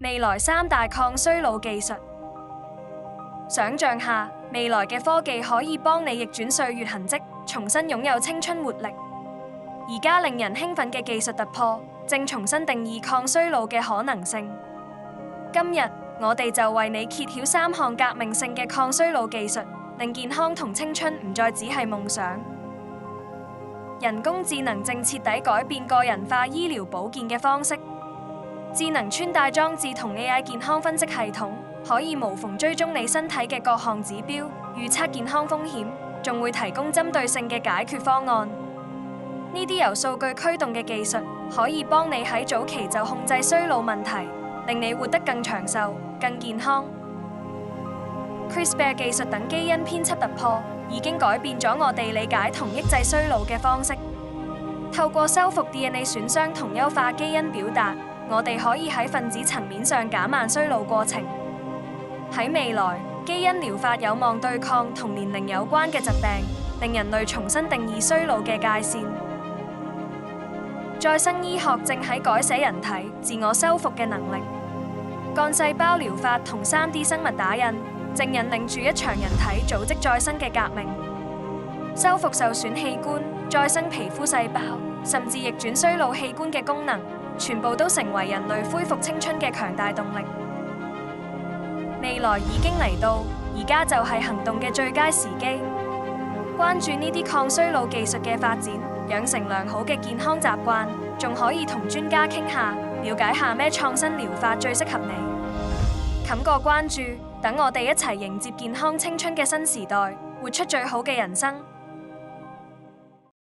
未來三大抗衰老技術。想象下，未來嘅科技可以幫你逆轉歲月痕跡，重新擁有青春活力。而家令人興奮嘅技術突破，正重新定義抗衰老嘅可能性。今日我哋就為你揭曉3項革命性嘅抗衰老技術，令健康同青春唔再只係夢想。人工智能正徹底改變個人化醫療保健嘅方式。智能穿戴裝置同 AI 健康分析系統可以無縫追蹤你身體嘅各項指標，預測健康風險，仲會提供針對性嘅解決方案。呢啲由數據驅動嘅技術可以幫你喺早期就控制衰老問題，令你活得更長壽、更健康。CRISPR 技術等基因編輯突破已經改變咗我哋理解同抑制衰老嘅方式。透過修復 DNA 損傷同優化基因表達，我哋可以喺分子層面上減慢衰老過程。喺未來，基因療法有望對抗同年齡有關嘅疾病，令人類重新定義衰老嘅界線。再生醫學正喺改寫人體自我修復嘅能力，幹細胞療法同 3D 生物打印正引領住一場人體組織再生嘅革命。修復受損器官、再生皮膚細胞，甚至逆轉衰老器官嘅功能，全部都成為人類恢復青春嘅強大動力。未來已經嚟到，而家就係行動嘅最佳時機。關注呢啲抗衰老技術嘅發展，養成良好嘅健康習慣，仲可以同專家傾下，了解下咩創新療法最適合你。冚個關注，等我哋一齊迎接健康青春嘅新時代，活出最好嘅人生。